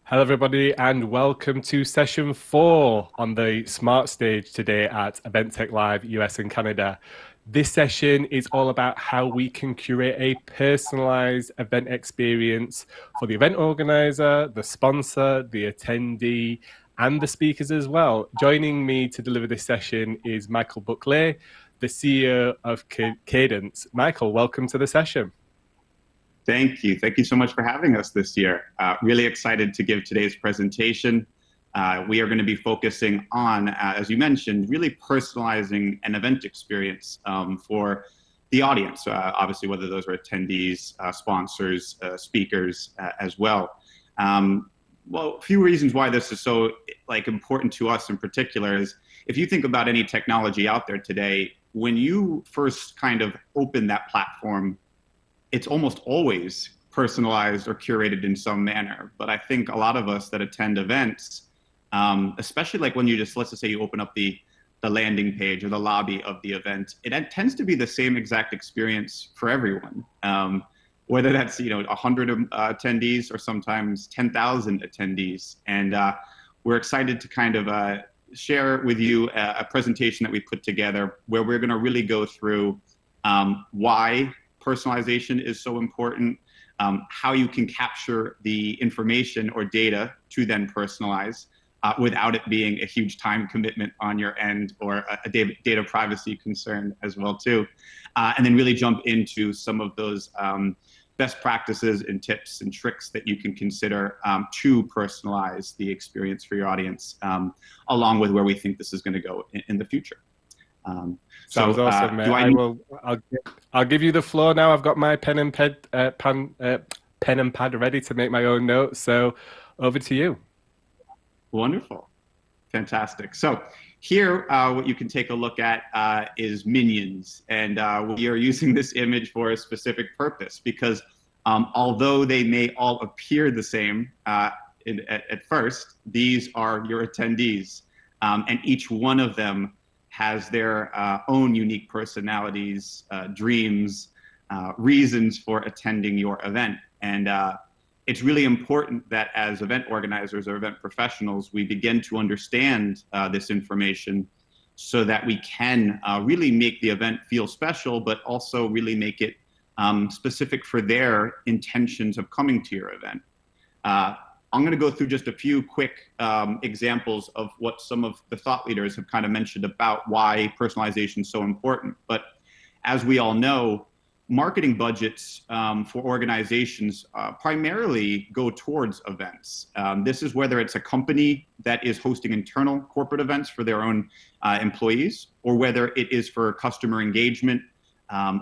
Hello, everybody, and welcome to session 4 on the Smart Stage today at Event Tech Live US and Canada. This session is all about how we can curate a personalized event experience for the event organizer, the sponsor, the attendee, and the speakers as well. Joining me to deliver this session is Michael Buckley, the CEO of Cadence. Michael, welcome to the session. Thank you. Thank you so much for having us this year. Really excited to give today's presentation. We are going to be focusing on, as you mentioned, really personalizing an event experience for the audience, obviously, whether those are attendees, sponsors, speakers as well. Well, a few reasons why this is so important to us in particular is if you think about any technology out there today, when you first kind of open that platform, it's almost always personalized or curated in some manner. But I think a lot of us that attend events, especially like when you just, let's just say you open up the landing page or the lobby of the event, it tends to be the same exact experience for everyone. Whether that's 100 attendees or sometimes 10,000 attendees. And we're excited to kind of share with you a presentation that we put together where we're going to really go through why personalization is so important, how you can capture the information or data to then personalize without it being a huge time commitment on your end or a data privacy concern as well too. And then really jump into some of those best practices and tips and tricks that you can consider to personalize the experience for your audience, along with where we think this is going to go in the future. Sounds awesome. I'll give you the floor now. I've got my pen and pad ready to make my own notes. So over to you. Wonderful. Fantastic. So here, what you can take a look at is minions. And we are using this image for a specific purpose because although they may all appear the same at first, these are your attendees. And each one of them has their own unique personalities, dreams, reasons for attending your event. And it's really important that as event organizers or event professionals, we begin to understand this information so that we can really make the event feel special, but also really make it specific for their intentions of coming to your event. I'm going to go through just a few quick examples of what some of the thought leaders have kind of mentioned about why personalization is so important. But as we all know, marketing budgets for organizations primarily go towards events. This is whether it's a company that is hosting internal corporate events for their own employees, or whether it is for customer engagement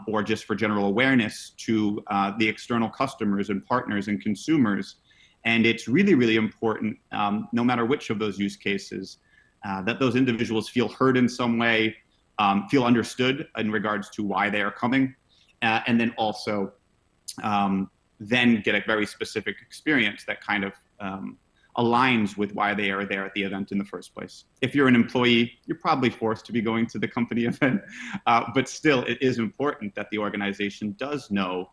or just for general awareness to the external customers and partners and consumers. And it's really, really important, no matter which of those use cases, that those individuals feel heard in some way, feel understood in regards to why they are coming, and then also then get a very specific experience that kind of aligns with why they are there at the event in the first place. If you're an employee, you're probably forced to be going to the company event, but still it is important that the organization does know,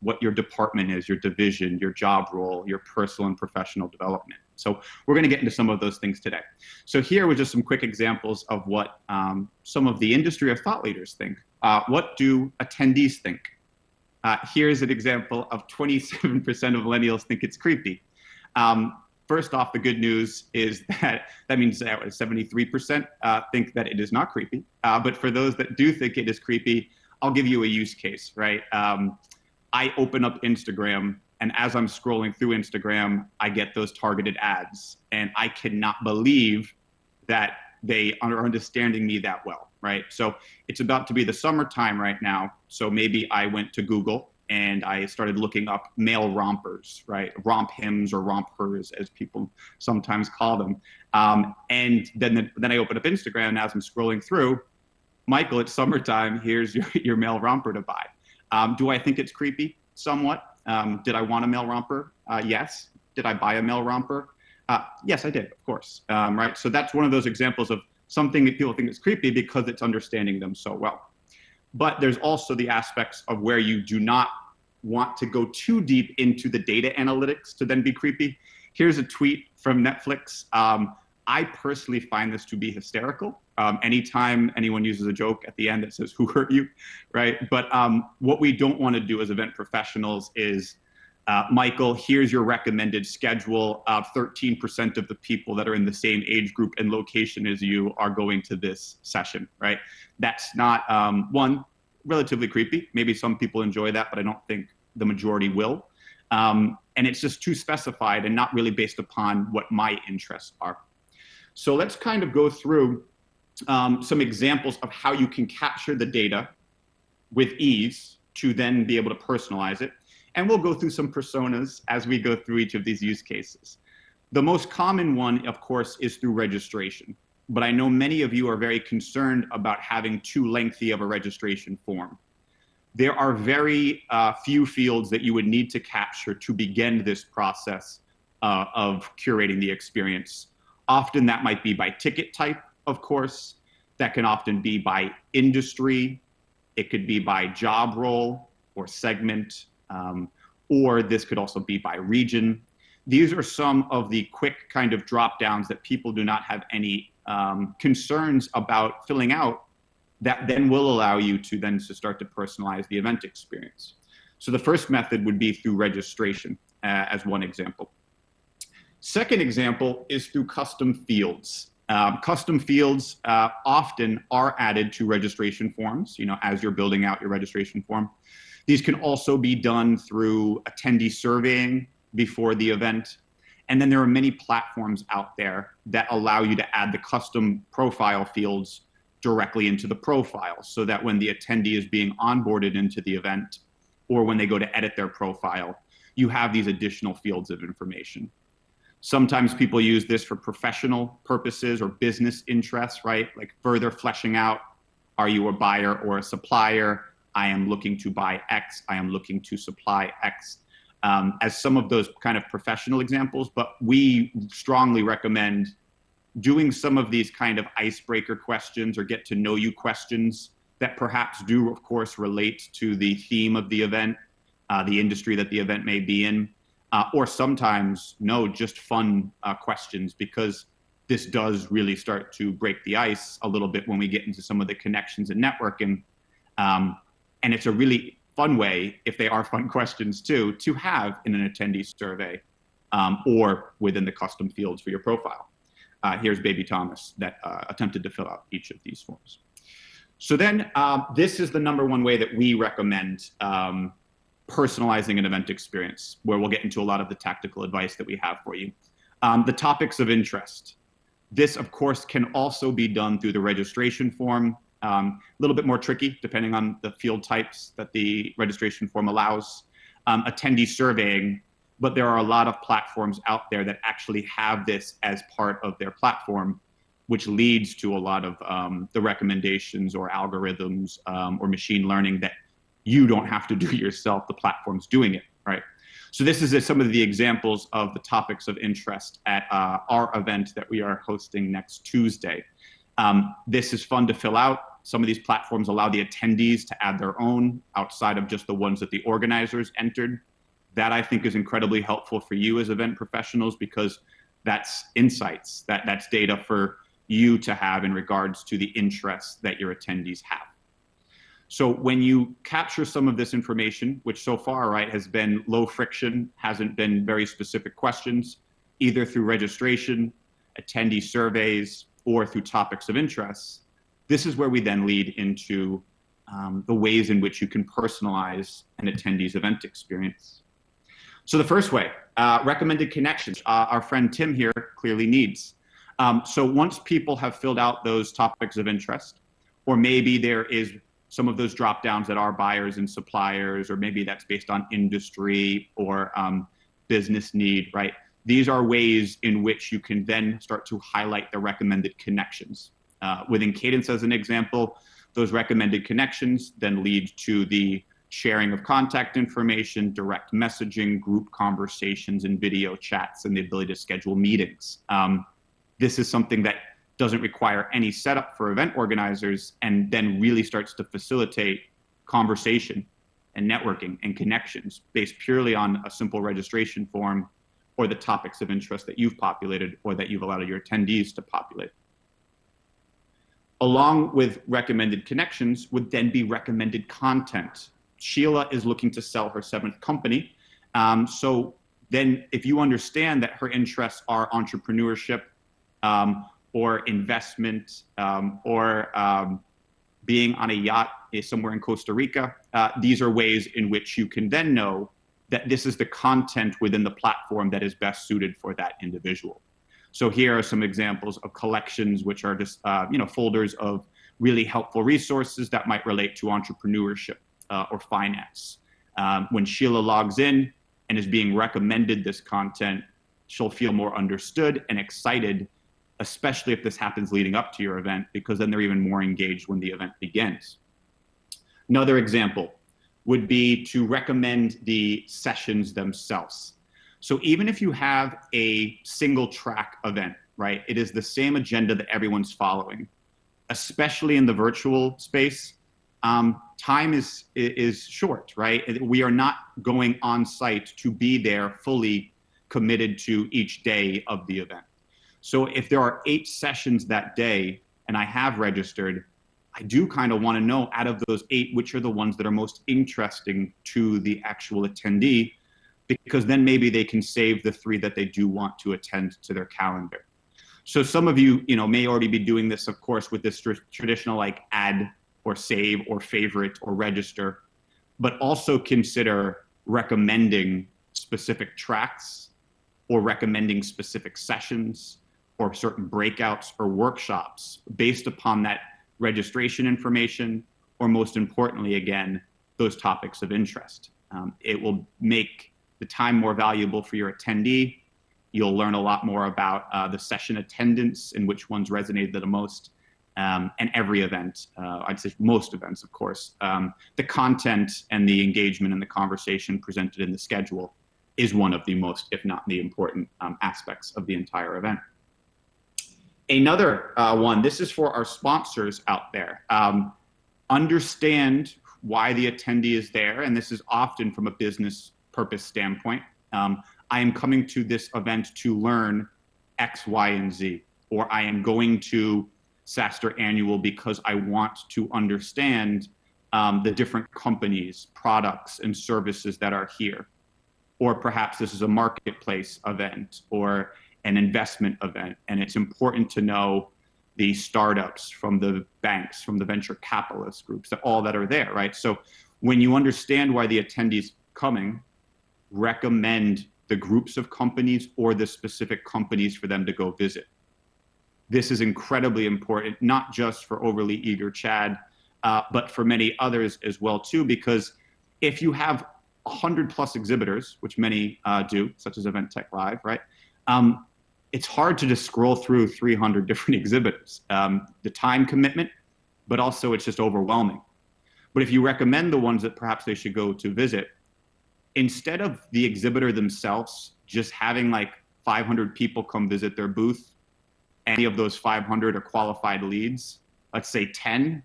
what your department is, your division, your job role, your personal and professional development. So we're going to get into some of those things today. So here were just some quick examples of what some of the industry or thought leaders think. What do attendees think? Here's an example of 27% of millennials think it's creepy. First off, the good news is that means that 73% think that it is not creepy. But for those that do think it is creepy, I'll give you a use case, right? I open up Instagram, and as I'm scrolling through Instagram, I get those targeted ads. And I cannot believe that they are understanding me that well, right? So it's about to be the summertime right now. So maybe I went to Google and I started looking up male rompers, right? Romp hims or rompers, as people sometimes call them. And then I open up Instagram, and as I'm scrolling through, Michael, it's summertime, here's your male romper to buy. Do I think it's creepy? Somewhat. Did I want a male romper? Yes. Did I buy a male romper? Yes, I did, of course. Right. So that's one of those examples of something that people think is creepy because it's understanding them so well. But there's also the aspects of where you do not want to go too deep into the data analytics to then be creepy. Here's a tweet from Netflix. I personally find this to be hysterical. Anytime anyone uses a joke at the end that says, "Who hurt you?" Right? But what we don't want to do as event professionals is, Michael, here's your recommended schedule. 13% of the people that are in the same age group and location as you are going to this session, right? That's not, one, relatively creepy. Maybe some people enjoy that, but I don't think the majority will. And it's just too specified and not really based upon what my interests are. So let's kind of go through some examples of how you can capture the data with ease to then be able to personalize it. And we'll go through some personas as we go through each of these use cases. The most common one, of course, is through registration. But I know many of you are very concerned about having too lengthy of a registration form. There are very few fields that you would need to capture to begin this process of curating the experience. Often that might be by ticket type, of course. That can often be by industry. It could be by job role or segment, or this could also be by region. These are some of the quick kind of drop downs that people do not have any concerns about filling out, that then will allow you to then to start to personalize the event experience. So the first method would be through registration as one example. Second example is through custom fields. Custom fields often are added to registration forms, as you're building out your registration form. These can also be done through attendee surveying before the event. And then there are many platforms out there that allow you to add the custom profile fields directly into the profile, so that when the attendee is being onboarded into the event, or when they go to edit their profile, you have these additional fields of information. Sometimes people use this for professional purposes or business interests, right? Like further fleshing out, are you a buyer or a supplier? I am looking to buy X, I am looking to supply X, as some of those kind of professional examples. But we strongly recommend doing some of these kind of icebreaker questions or get to know you questions that perhaps do, of course, relate to the theme of the event, the industry that the event may be in. Or sometimes, no, just fun questions, because this does really start to break the ice a little bit when we get into some of the connections and networking. And it's a really fun way, if they are fun questions too, to have in an attendee survey or within the custom fields for your profile. Here's baby Thomas that attempted to fill out each of these forms. So then this is the number one way that we recommend personalizing an event experience, where we'll get into a lot of the tactical advice that we have for you. The topics of interest. This, of course, can also be done through the registration form. A little bit more tricky, depending on the field types that the registration form allows. Attendee surveying, but there are a lot of platforms out there that actually have this as part of their platform, which leads to a lot of the recommendations or algorithms or machine learning that you don't have to do yourself, the platform's doing it, right? So this is some of the examples of the topics of interest at our event that we are hosting next Tuesday. This is fun to fill out. Some of these platforms allow the attendees to add their own outside of just the ones that the organizers entered. That, I think, is incredibly helpful for you as event professionals, because that's insights, that's data for you to have in regards to the interests that your attendees have. So when you capture some of this information, which so far, right, has been low friction, hasn't been very specific questions, either through registration, attendee surveys, or through topics of interest, this is where we then lead into the ways in which you can personalize an attendee's event experience. So the first way, recommended connections, our friend Tim here clearly needs. So once people have filled out those topics of interest, or maybe there is some of those drop downs that are buyers and suppliers, or maybe that's based on industry or business need, right? These are ways in which you can then start to highlight the recommended connections. Within Cadence, as an example, those recommended connections then lead to the sharing of contact information, direct messaging, group conversations, and video chats, and the ability to schedule meetings. This is something that doesn't require any setup for event organizers, and then really starts to facilitate conversation and networking and connections based purely on a simple registration form or the topics of interest that you've populated or that you've allowed your attendees to populate. Along with recommended connections would then be recommended content. Sheila is looking to sell her 7th company. So then if you understand that her interests are entrepreneurship or investment or being on a yacht somewhere in Costa Rica, these are ways in which you can then know that this is the content within the platform that is best suited for that individual. So here are some examples of collections, which are just folders of really helpful resources that might relate to entrepreneurship or finance. When Sheila logs in and is being recommended this content, she'll feel more understood and excited, especially if this happens leading up to your event, because then they're even more engaged when the event begins. Another example would be to recommend the sessions themselves. So even if you have a single track event, right, it is the same agenda that everyone's following, especially in the virtual space. Time is short, right? We are not going on site to be there fully committed to each day of the event. So if there are 8 sessions that day and I have registered, I do kind of want to know out of those 8, which are the ones that are most interesting to the actual attendee, because then maybe they can save the 3 that they do want to attend to their calendar. So some of you, may already be doing this, of course, with this traditional like add or save or favorite or register, but also consider recommending specific tracks or recommending specific sessions or certain breakouts or workshops based upon that registration information, or most importantly, again, those topics of interest. It will make the time more valuable for your attendee. You'll learn a lot more about the session attendance and which ones resonated the most. And every event, I'd say most events, of course, the content and the engagement and the conversation presented in the schedule is one of the most, if not the important aspects of the entire event. Another one, this is for our sponsors out there. Understand why the attendee is there, and this is often from a business purpose standpoint. I am coming to this event to learn X, Y, and Z, or I am going to SaaStr Annual because I want to understand the different companies, products, and services that are here. Or perhaps this is a marketplace event or an investment event, and it's important to know the startups from the banks, from the venture capitalist groups, all that are there, right? So when you understand why the attendee's coming, recommend the groups of companies or the specific companies for them to go visit. This is incredibly important, not just for overly eager Chad, but for many others as well too, because if you have 100+ exhibitors, which many do, such as Event Tech Live, right? It's hard to just scroll through 300 different exhibitors. The time commitment, but also it's just overwhelming. But if you recommend the ones that perhaps they should go to visit, instead of the exhibitor themselves just having like 500 people come visit their booth, any of those 500 are qualified leads, let's say 10,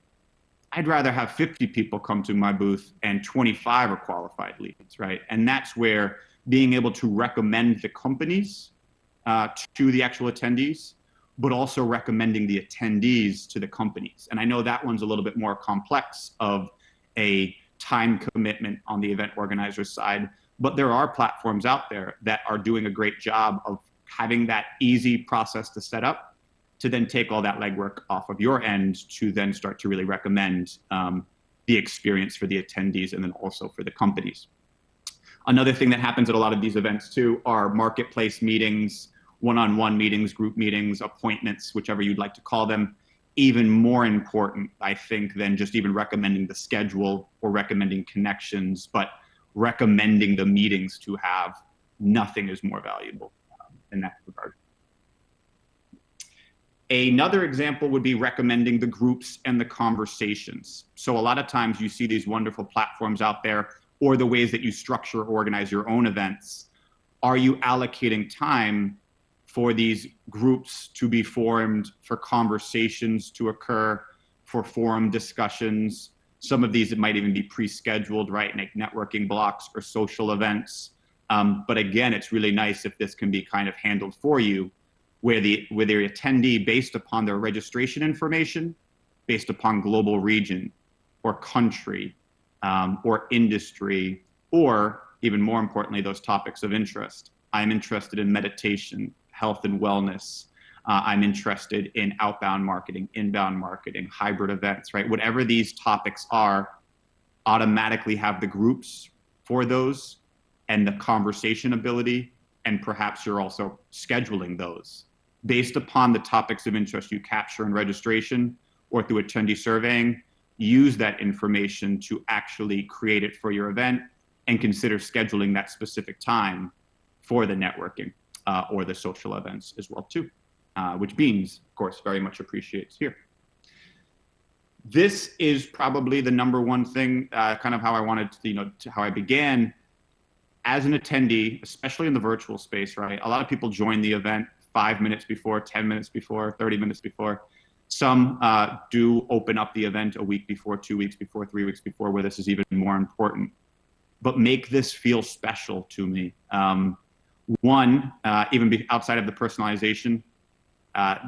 I'd rather have 50 people come to my booth and 25 are qualified leads, right? And that's where being able to recommend the companies to the actual attendees, but also recommending the attendees to the companies. And I know that one's a little bit more complex of a time commitment on the event organizer's side, but there are platforms out there that are doing a great job of having that easy process to set up, to then take all that legwork off of your end to then start to really recommend the experience for the attendees and then also for the companies. Another thing that happens at a lot of these events too are marketplace meetings, one-on-one meetings, group meetings, appointments, whichever you'd like to call them. Even more important, I think, than just even recommending the schedule or recommending connections, but recommending the meetings to have. Nothing is more valuable in that regard. Another example would be recommending the groups and the conversations. So a lot of times you see these wonderful platforms out there, or the ways that you structure or organize your own events. Are you allocating time for these groups to be formed, for conversations to occur, for forum discussions? Some of these, it might even be pre-scheduled, right? Like networking blocks or social events. But again, it's really nice if this can be kind of handled for you, where the attendee, based upon their registration information, based upon global region or country or industry, or even more importantly, those topics of interest. I'm interested in meditation, health and wellness. I'm interested in outbound marketing, inbound marketing, hybrid events, right? Whatever these topics are, automatically have the groups for those and the conversation ability, and perhaps you're also scheduling those based upon the topics of interest you capture in registration or through attendee surveying. Use that information to actually create it for your event and consider scheduling that specific time for the networking or the social events as well too, which Beans, of course, very much appreciates here. This is probably the number one thing, kind of how I wanted to, how I began as an attendee, especially in the virtual space, right? A lot of people join the event 5 minutes before, 10 minutes before, 30 minutes before. Some do open up the event a week before, 2 weeks before, 3 weeks before, where this is even more important. But make this feel special to me. One, even outside of the personalization,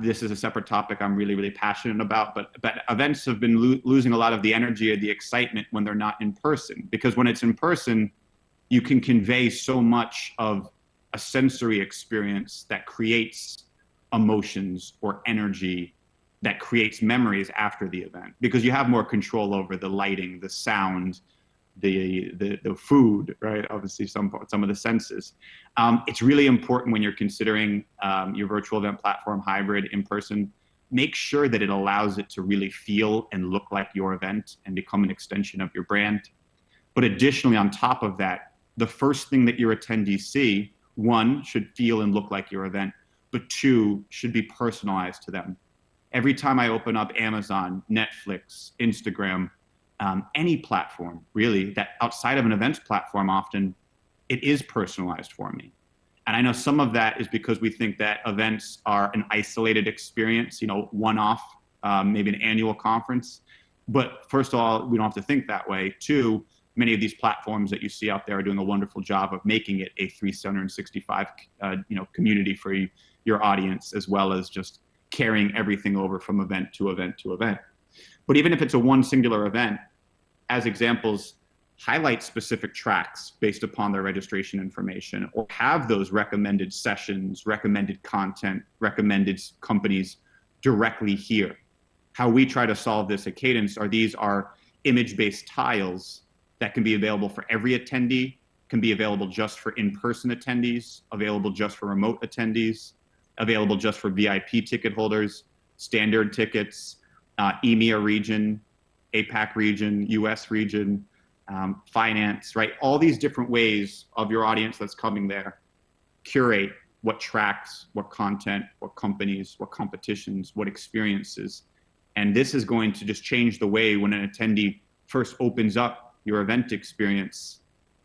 this is a separate topic I'm really, really passionate about, but events have been losing a lot of the energy or the excitement when they're not in person, because when it's in person, you can convey so much of a sensory experience that creates emotions or energy, that creates memories after the event, because you have more control over the lighting, the sound, the food, right? Obviously some of the senses. It's really important when you're considering your virtual event platform, hybrid, in person, make sure that it allows it to really feel and look like your event and become an extension of your brand. But additionally, on top of that, the first thing that your attendees see, one, should feel and look like your event, but two, should be personalized to them. Every time I open up Amazon, Netflix, Instagram, any platform really that outside of an events platform, often it is personalized for me. And I know some of that is because we think that events are an isolated experience, one-off, maybe an annual conference. But first of all, we don't have to think that way. Two, many of these platforms that you see out there are doing a wonderful job of making it a 365 community for your audience, as well as just carrying everything over from event to event to event. But even if it's a one singular event, as examples, highlight specific tracks based upon their registration information, or have those recommended sessions, recommended content, recommended companies directly here. How we try to solve this at Cadence these are image-based tiles that can be available for every attendee, can be available just for in-person attendees, available just for remote attendees, available just for VIP ticket holders, standard tickets, EMEA region, APAC region, US region, finance, right? All these different ways of your audience that's coming there. Curate what tracks, what content, what companies, what competitions, what experiences. And this is going to just change the way when an attendee first opens up your event experience,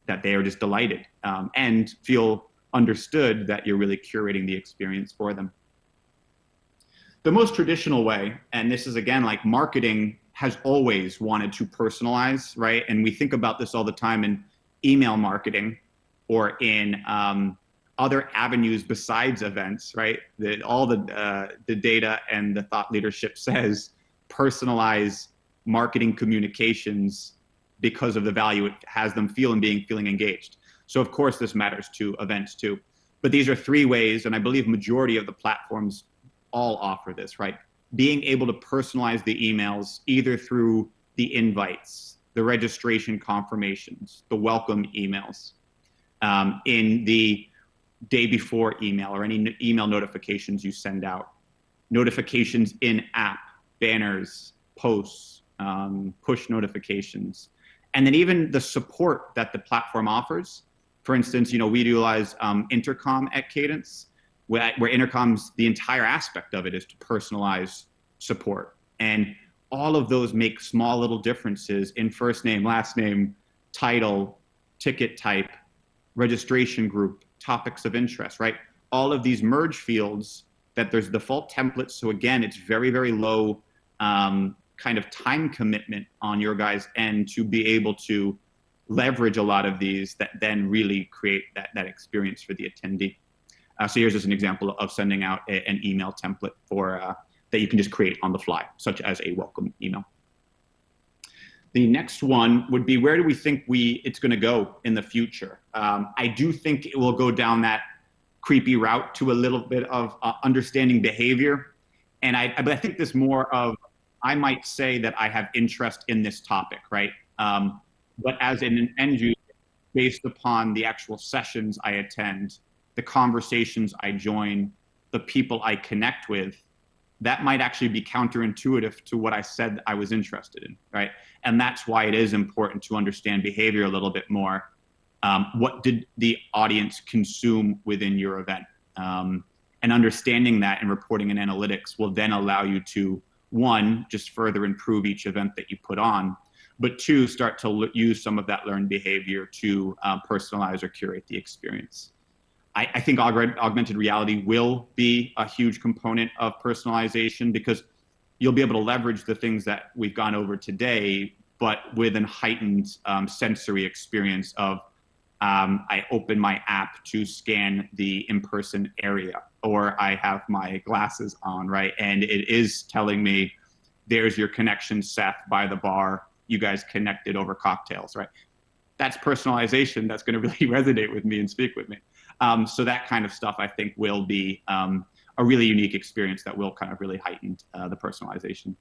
that they are just delighted and feel understood that you're really curating the experience for them. The most traditional way, and this is again, like marketing has always wanted to personalize, right? And we think about this all the time in email marketing or in other avenues besides events, right? All the data and the thought leadership says personalize marketing communications because of the value it has them feeling engaged. So of course this matters to events too. But these are three ways, and I believe majority of the platforms all offer this, right? Being able to personalize the emails either through the invites, the registration confirmations, the welcome emails, in the day before email or any email notifications you send out, notifications in app, banners, posts, push notifications, and then even the support that the platform offers. For instance, we utilize Intercom at Cadence, where Intercom's, the entire aspect of it is to personalize support. And all of those make small little differences in first name, last name, title, ticket type, registration group, topics of interest, right? All of these merge fields that there's default templates. So again, it's very, very low kind of time commitment on your guys' end to be able to leverage a lot of these that then really create that experience for the attendee. So here's just an example of sending out an email template for that you can just create on the fly, such as a welcome email. The next one would be, where do we think it's going to go in the future? I do think it will go down that creepy route to a little bit of understanding behavior. But I think this more of, I might say that I have interest in this topic, right? But as an end user, based upon the actual sessions I attend, the conversations I join, the people I connect with, that might actually be counterintuitive to what I said I was interested in, right? And that's why it is important to understand behavior a little bit more. What did the audience consume within your event? And understanding that and reporting and analytics will then allow you to, one, just further improve each event that you put on, but two, start to use some of that learned behavior to personalize or curate the experience. I think augmented reality will be a huge component of personalization, because you'll be able to leverage the things that we've gone over today, but with a heightened sensory experience of, I open my app to scan the in-person area, or I have my glasses on, right? And it is telling me, there's your connection, Seth, by the bar. You guys connected over cocktails, right? That's personalization that's going to really resonate with me and speak with me. So that kind of stuff, I think, will be a really unique experience that will kind of really heighten the personalization.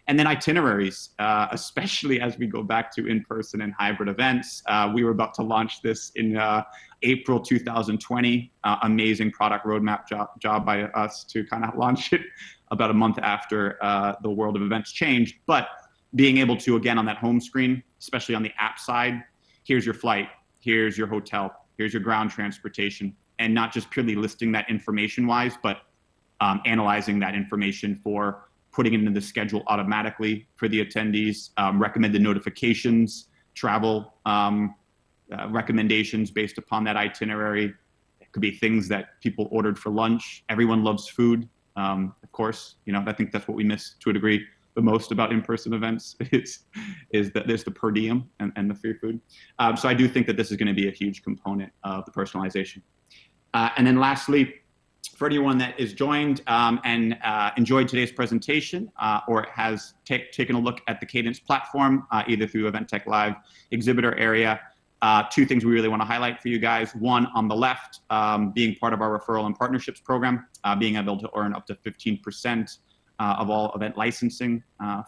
And then itineraries, especially as we go back to in-person and hybrid events. We were about to launch this in April 2020. Amazing product roadmap job by us to kind of launch it about a month after the world of events changed. But being able to, again, on that home screen, especially on the app side, here's your flight, here's your hotel, here's your ground transportation, and not just purely listing that information-wise, but analyzing that information for putting it into the schedule automatically for the attendees, recommended notifications, travel recommendations based upon that itinerary. It could be things that people ordered for lunch. Everyone loves food, of course. You know, I think that's what we miss to a degree the most about in-person events is that there's the per diem and the free food. So I do think that this is going to be a huge component of the personalization. And then lastly, for anyone that is joined and enjoyed today's presentation or has taken a look at the Cadence platform, either through EventTech Live exhibitor area, two things we really want to highlight for you guys. One, on the left, being part of our referral and partnerships program, being able to earn up to 15% of all event licensing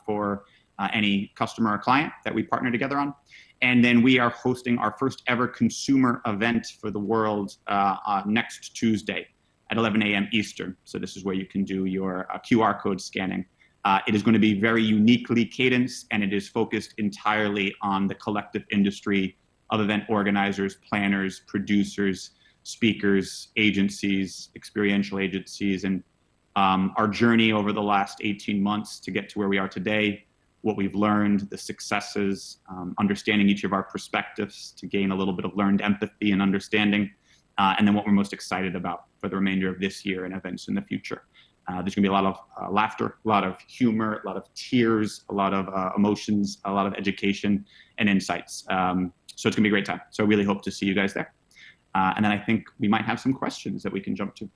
for any customer or client that we partner together on. And then we are hosting our first ever consumer event for the world next Tuesday at 11 a.m. Eastern. So this is where you can do your QR code scanning. It is going to be very uniquely Cadence, and it is focused entirely on the collective industry of event organizers, planners, producers, speakers, agencies, experiential agencies, and our journey over the last 18 months to get to where we are today, what we've learned, the successes, understanding each of our perspectives to gain a little bit of learned empathy and understanding, and then what we're most excited about for the remainder of this year and events in the future. There's going to be a lot of laughter, a lot of humor, a lot of tears, a lot of emotions, a lot of education and insights. So it's going to be a great time. So I really hope to see you guys there. And then I think we might have some questions that we can jump to.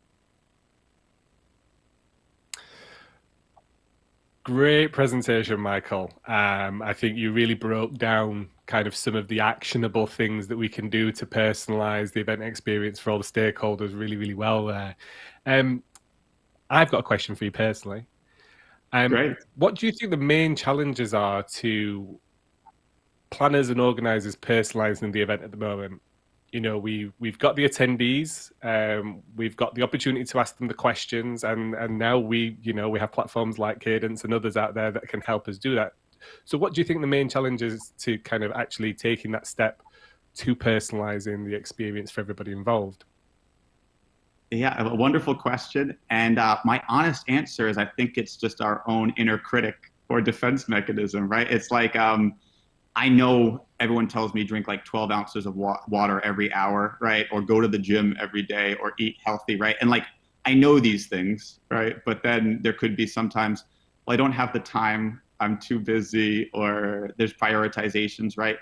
Great presentation, Michael. I think you really broke down kind of some of the actionable things that we can do to personalize the event experience for all the stakeholders really, really well there. I've got a question for you personally. Great. What do you think the main challenges are to planners and organizers personalizing the event at the moment? You know, we've got the attendees, we've got the opportunity to ask them the questions, and now we have platforms like Cadence and others out there that can help us do that. So what do you think the main challenge is to kind of actually taking that step to personalizing the experience for everybody involved? Yeah, a wonderful question. And my honest answer is I think it's just our own inner critic or defense mechanism, right? It's like, I know everyone tells me drink like 12 ounces of water every hour, right? Or go to the gym every day or eat healthy, right? And like, I know these things, right? But then there could be sometimes, well, I don't have the time, I'm too busy, or there's prioritizations, right?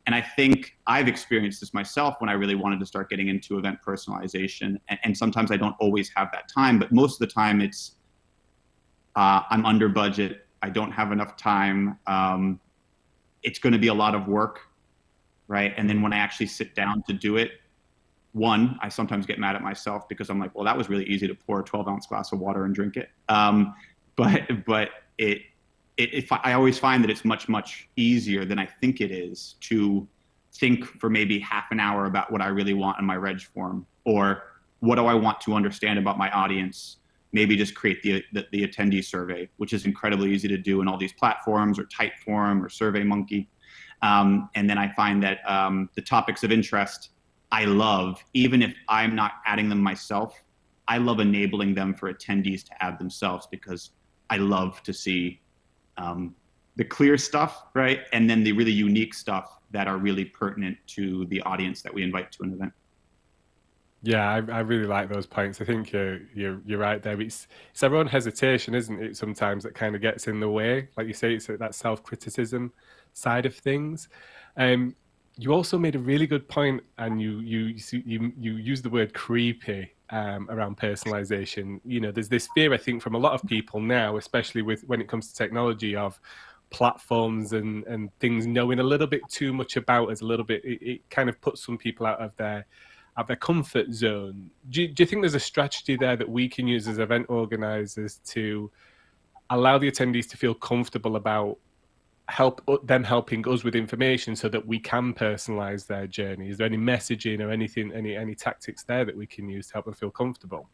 And I think I've experienced this myself when I really wanted to start getting into event personalization. And sometimes I don't always have that time, but most of the time it's I'm under budget. I don't have enough time. It's going to be a lot of work, right? And then when I actually sit down to do it, one, I sometimes get mad at myself because I'm like, well, that was really easy to pour a 12-ounce glass of water and drink it. But I always find that it's much easier than I think it is to think for maybe half an hour about what I really want in my reg form, or what do I want to understand about my audience. Maybe just create the attendee survey, which is incredibly easy to do in all these platforms, or Typeform or SurveyMonkey. And then I find that the topics of interest I love, even if I'm not adding them myself, I love enabling them for attendees to add themselves, because I love to see the clear stuff, right? And then the really unique stuff that are really pertinent to the audience that we invite to an event. Yeah, I really like those points. I think you're right there. It's our own hesitation, isn't it? Sometimes that kind of gets in the way. Like you say, it's that self-criticism side of things. Um, you also made a really good point, and you used the word creepy around personalization. You know, there's this fear, I think, from a lot of people now, especially with when it comes to technology, of platforms and things knowing a little bit too much about us. A little bit, it kind of puts some people out of their comfort zone. Do you think there's a strategy there that we can use as event organizers to allow the attendees to feel comfortable about them helping us with information so that we can personalize their journey? Is there any messaging or anything, any tactics there that we can use to help them feel comfortable?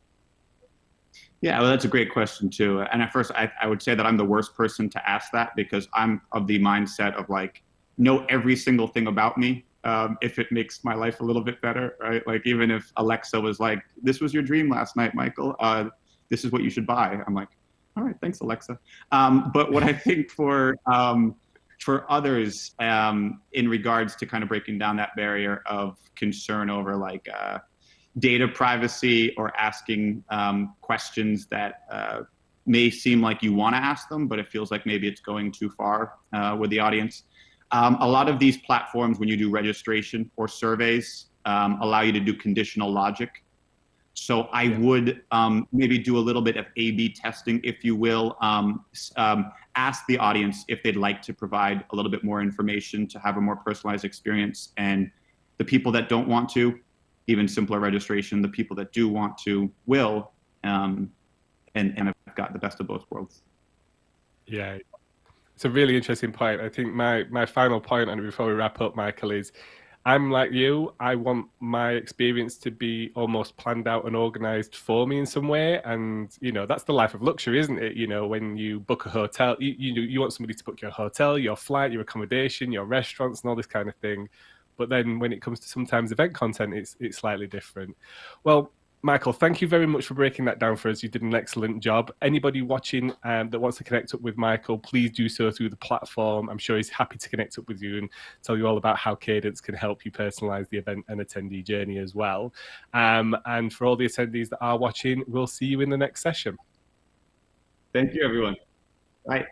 Yeah, well, that's a great question too. And at first, I would say that I'm the worst person to ask that, because I'm of the mindset of like, know every single thing about me, if it makes my life a little bit better, right? Like, even if Alexa was like, "This was your dream last night, Michael. This is what you should buy." I'm like, "All right, thanks, Alexa." But what I think for others, in regards to kind of breaking down that barrier of concern over like data privacy, or asking questions that may seem like you want to ask them, but it feels like maybe it's going too far with the audience. A lot of these platforms, when you do registration or surveys, allow you to do conditional logic. So I would maybe do a little bit of A/B testing, if you will. Ask the audience if they'd like to provide a little bit more information to have a more personalized experience. And the people that don't want to, even simpler registration. The people that do want to will, and I've got the best of both worlds. Yeah, it's a really interesting point. I think my final point, and before we wrap up, Michael, is I'm like you. I want my experience to be almost planned out and organized for me in some way. And, you know, that's the life of luxury, isn't it? You know, when you book a hotel, you want somebody to book your hotel, your flight, your accommodation, your restaurants, and all this kind of thing. But then when it comes to sometimes event content, it's slightly different. Well, Michael, thank you very much for breaking that down for us. You did an excellent job. Anybody watching that wants to connect up with Michael, please do so through the platform. I'm sure he's happy to connect up with you and tell you all about how Cadence can help you personalize the event and attendee journey as well. And for all the attendees that are watching, we'll see you in the next session. Thank you, everyone. Bye.